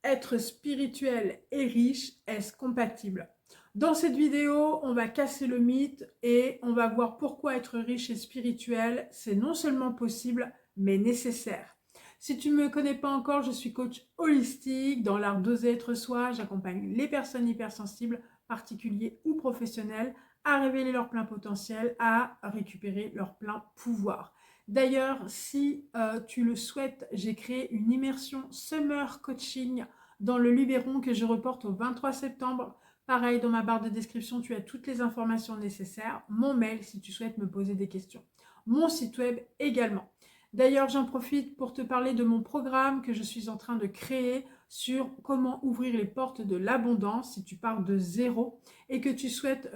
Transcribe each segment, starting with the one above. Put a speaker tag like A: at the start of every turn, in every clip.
A: Être spirituel et riche, est-ce compatible? Dans cette vidéo, on va casser le mythe et on va voir pourquoi être riche et spirituel, c'est non seulement possible, mais nécessaire. Si tu ne me connais pas encore, je suis coach holistique dans l'art d'oser être soi. J'accompagne les personnes hypersensibles, particuliers ou professionnels, à révéler leur plein potentiel, à récupérer leur plein pouvoir. D'ailleurs, si tu le souhaites, j'ai créé une immersion Summer Coaching dans le Luberon que je reporte au 23 septembre. Pareil, dans ma barre de description, tu as toutes les informations nécessaires. Mon mail si tu souhaites me poser des questions. Mon site web également. D'ailleurs, j'en profite pour te parler de mon programme que je suis en train de créer sur comment ouvrir les portes de l'abondance si tu pars de zéro et que tu souhaites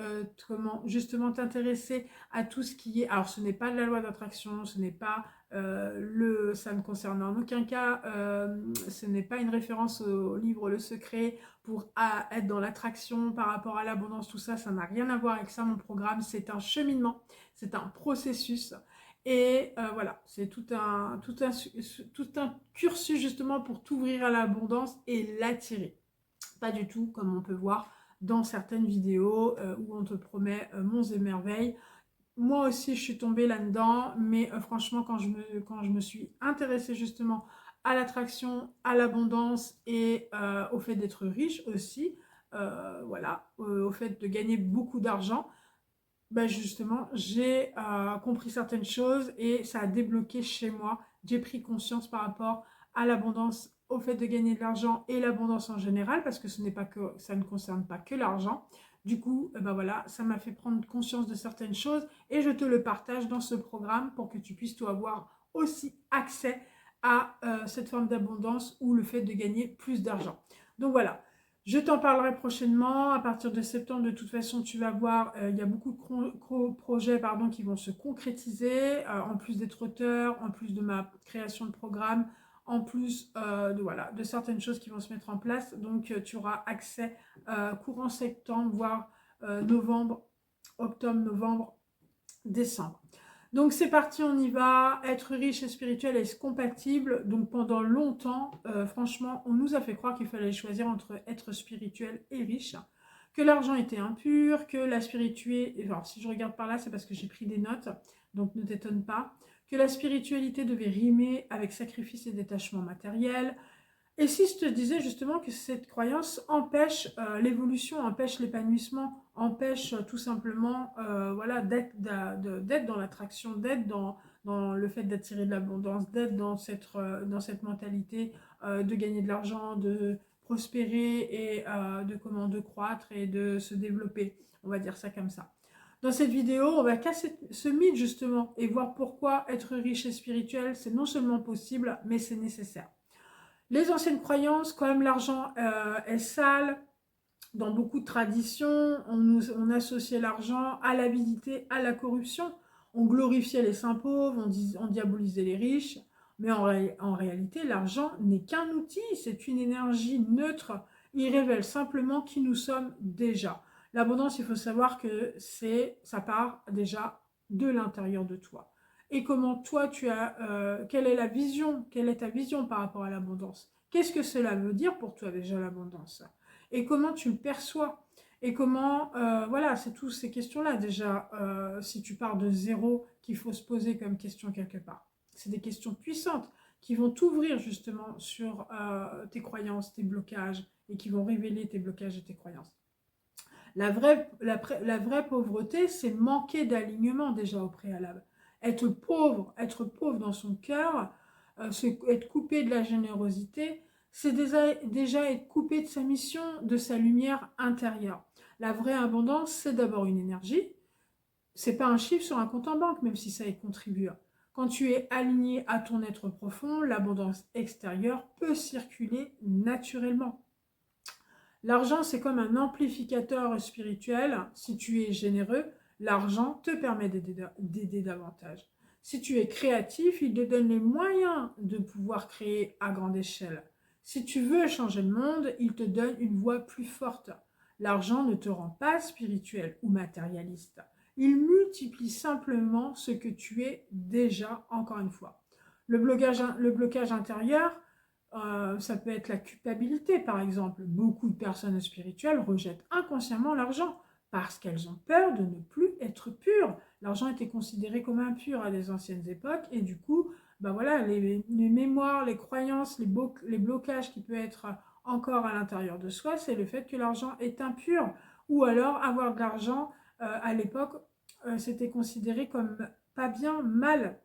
A: comment justement t'intéresser à tout ce qui est... Alors, ce n'est pas de la loi d'attraction, ce n'est pas ça ne concerne en aucun cas, ce n'est pas une référence au livre Le Secret pour être dans l'attraction par rapport à l'abondance, tout ça, ça n'a rien à voir avec ça, mon programme, c'est un cheminement, c'est un processus. Et voilà, c'est tout un cursus justement pour t'ouvrir à l'abondance et l'attirer. Pas du tout comme on peut voir dans certaines vidéos où on te promet monts et merveilles. Moi aussi, je suis tombée là-dedans, mais franchement, quand je me suis intéressée justement à l'attraction, à l'abondance et au fait d'être riche aussi, voilà, au fait de gagner beaucoup d'argent, ben justement, j'ai compris certaines choses et ça a débloqué chez moi. J'ai pris conscience par rapport à l'abondance, au fait de gagner de l'argent et l'abondance en général, parce que ça ne concerne pas que l'argent. Du coup, ben voilà, ça m'a fait prendre conscience de certaines choses et je te le partage dans ce programme pour que tu puisses toi avoir aussi accès à cette forme d'abondance ou le fait de gagner plus d'argent. Donc voilà. Je t'en parlerai prochainement. À partir de septembre, de toute façon, tu vas voir, il y a beaucoup de projets qui vont se concrétiser, en plus d'être auteur, en plus de ma création de programme, en plus de certaines choses qui vont se mettre en place. Donc, tu auras accès courant septembre, voire novembre, octobre, novembre, décembre. Donc c'est parti, on y va. Être riche et spirituel est-ce compatible? Donc pendant longtemps, franchement, on nous a fait croire qu'il fallait choisir entre être spirituel et riche, que l'argent était impur, que la spiritualité, alors si je regarde par là, c'est parce que j'ai pris des notes, donc ne t'étonne pas, que la spiritualité devait rimer avec sacrifice et détachement matériel. Et si je te disais justement que cette croyance empêche l'évolution, empêche l'épanouissement, empêche tout simplement voilà, d'être dans l'attraction, d'être dans le fait d'attirer de l'abondance, d'être dans cette mentalité de gagner de l'argent, de prospérer et de croître et de se développer, on va dire ça comme ça. Dans cette vidéo, on va casser ce mythe justement et voir pourquoi être riche et spirituel, c'est non seulement possible, mais c'est nécessaire. Les anciennes croyances, comme l'argent est sale, dans beaucoup de traditions, on associait l'argent à l'avidité, à la corruption. On glorifiait les saints pauvres, on diabolisait les riches. Mais en réalité, l'argent n'est qu'un outil, c'est une énergie neutre. Il révèle simplement qui nous sommes déjà. L'abondance, il faut savoir que ça part déjà de l'intérieur de toi. Et comment toi quelle est ta vision par rapport à l'abondance? Qu'est-ce que cela veut dire pour toi déjà l'abondance? Et comment tu le perçois? Et comment, voilà, c'est toutes ces questions-là déjà, si tu pars de zéro, qu'il faut se poser comme question quelque part. C'est des questions puissantes qui vont t'ouvrir justement sur tes croyances, tes blocages, et qui vont révéler tes blocages et tes croyances. La vraie pauvreté, c'est manquer d'alignement déjà au préalable. Être pauvre dans son cœur, être coupé de la générosité, c'est déjà être coupé de sa mission, de sa lumière intérieure. La vraie abondance, c'est d'abord une énergie. C'est pas un chiffre sur un compte en banque, même si ça y contribue. Quand tu es aligné à ton être profond, l'abondance extérieure peut circuler naturellement. L'argent, c'est comme un amplificateur spirituel. Si tu es généreux, l'argent te permet d'aider davantage. Si tu es créatif, il te donne les moyens de pouvoir créer à grande échelle. Si tu veux changer le monde, il te donne une voix plus forte. L'argent ne te rend pas spirituel ou matérialiste. Il multiplie simplement ce que tu es déjà, encore une fois. Le blocage intérieur, Ça peut être la culpabilité, par exemple. Beaucoup de personnes spirituelles rejettent inconsciemment l'argent parce qu'elles ont peur de ne plus être pures. L'argent était considéré comme impur à des anciennes époques et du coup, ben voilà, les mémoires, les croyances, les blocages qui peuvent être encore à l'intérieur de soi, c'est le fait que l'argent est impur. Ou alors avoir de l'argent, à l'époque, c'était considéré comme pas bien, mal.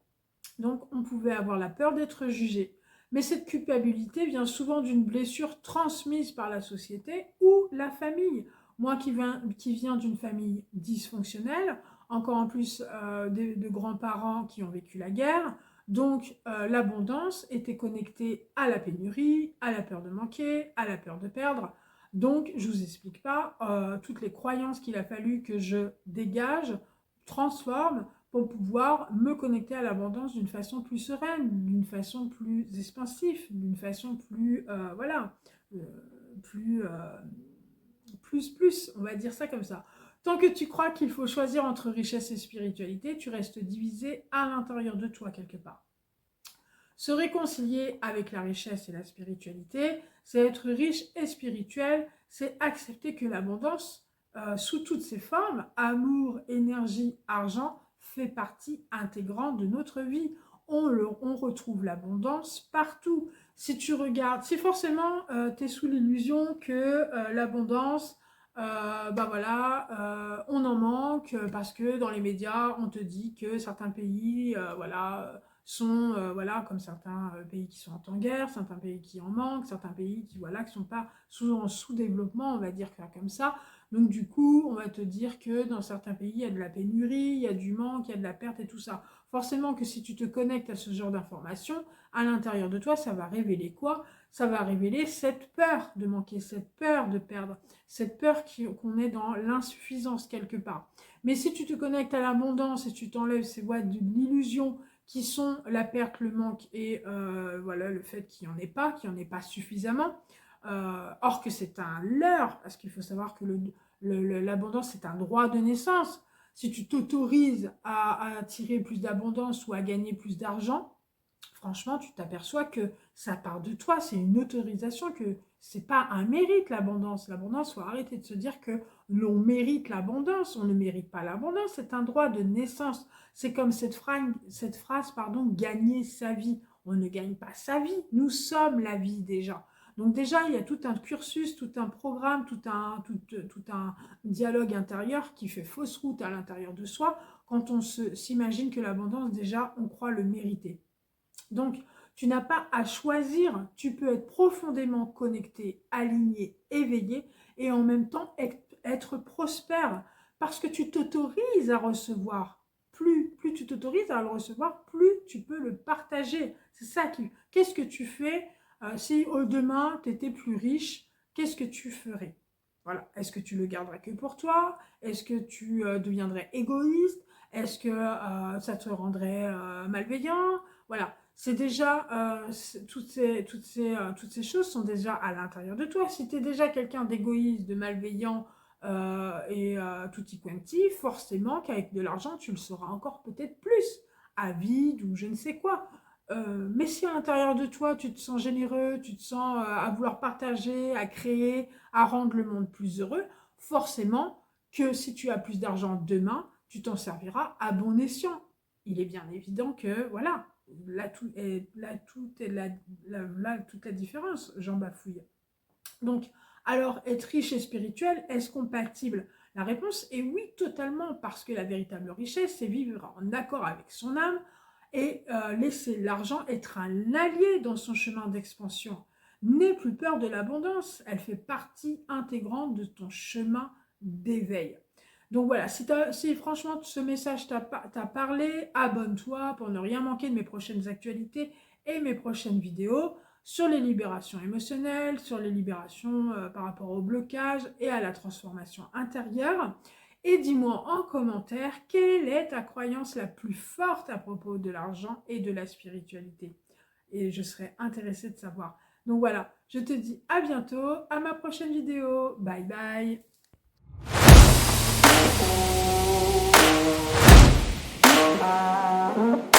A: Donc on pouvait avoir la peur d'être jugé. Mais cette culpabilité vient souvent d'une blessure transmise par la société ou la famille. Moi qui viens d'une famille dysfonctionnelle, encore en plus de grands-parents qui ont vécu la guerre, donc l'abondance était connectée à la pénurie, à la peur de manquer, à la peur de perdre. Donc je ne vous explique pas toutes les croyances qu'il a fallu que je dégage, transforme, pour pouvoir me connecter à l'abondance d'une façon plus sereine, d'une façon plus expansive, d'une façon plus, voilà, plus, plus, on va dire ça comme ça. Tant que tu crois qu'il faut choisir entre richesse et spiritualité, tu restes divisé à l'intérieur de toi quelque part. Se réconcilier avec la richesse et la spiritualité, c'est être riche et spirituel, c'est accepter que l'abondance, sous toutes ses formes, amour, énergie, argent, fait partie intégrante de notre vie. On retrouve l'abondance partout. Si tu regardes, si forcément tu es sous l'illusion que l'abondance, ben voilà, on en manque parce que dans les médias, on te dit que certains pays, voilà, sont, voilà, comme certains pays qui sont en guerre, certains pays qui en manquent, certains pays qui, voilà, qui sont pas en sous-développement, on va dire comme ça. Donc du coup, on va te dire que dans certains pays, il y a de la pénurie, il y a du manque, il y a de la perte et tout ça. Forcément que si tu te connectes à ce genre d'informations, à l'intérieur de toi, ça va révéler quoi? Ça va révéler cette peur de manquer, cette peur de perdre, cette peur qu'on est dans l'insuffisance quelque part. Mais si tu te connectes à l'abondance et tu t'enlèves ces voies de l'illusion qui sont la perte, le manque et voilà, le fait qu'il n'y en ait pas suffisamment, or que c'est un leurre, parce qu'il faut savoir que l'abondance c'est un droit de naissance. Si tu t'autorises à attirer plus d'abondance ou à gagner plus d'argent, franchement, tu t'aperçois que ça part de toi, c'est une autorisation, que c'est pas un mérite l'abondance. L'abondance, il faut arrêter de se dire que l'on mérite l'abondance, on ne mérite pas l'abondance, c'est un droit de naissance. C'est comme cette phrase, gagner sa vie. On ne gagne pas sa vie, nous sommes la vie déjà. Donc déjà, il y a tout un cursus, tout un programme, tout un dialogue intérieur qui fait fausse route à l'intérieur de soi quand on s'imagine que l'abondance, déjà, on croit le mériter. Donc, tu n'as pas à choisir, tu peux être profondément connecté, aligné, éveillé et en même temps être prospère parce que tu t'autorises à recevoir. Plus tu t'autorises à le recevoir, plus tu peux le partager. C'est ça qu'est-ce que tu fais si demain tu étais plus riche, qu'est-ce que tu ferais? Voilà. Est-ce que tu le garderais que pour toi? Est-ce que tu deviendrais égoïste? Est-ce que ça te rendrait malveillant? Voilà. C'est déjà, toutes ces choses sont déjà à l'intérieur de toi. Si tu es déjà quelqu'un d'égoïste, de malveillant et tutti quanti, forcément qu'avec de l'argent, tu le seras encore peut-être plus, avide ou je ne sais quoi. Mais si à l'intérieur de toi, tu te sens généreux, tu te sens à vouloir partager, à créer, à rendre le monde plus heureux, forcément que si tu as plus d'argent demain, tu t'en serviras à bon escient. Il est bien évident que, voilà, là, toute la différence, j'en bafouille. Donc, alors, être riche et spirituel, est-ce compatible? La réponse est oui, totalement, parce que la véritable richesse, c'est vivre en accord avec son âme et laisser l'argent être un allié dans son chemin d'expansion. N'aie plus peur de l'abondance, elle fait partie intégrante de ton chemin d'éveil. Donc voilà, si franchement ce message t'a parlé, abonne-toi pour ne rien manquer de mes prochaines actualités et mes prochaines vidéos sur les libérations émotionnelles, sur les libérations par rapport au blocage et à la transformation intérieure. Et dis-moi en commentaire quelle est ta croyance la plus forte à propos de l'argent et de la spiritualité. Et je serais intéressée de savoir. Donc voilà, je te dis à bientôt, à ma prochaine vidéo. Bye bye.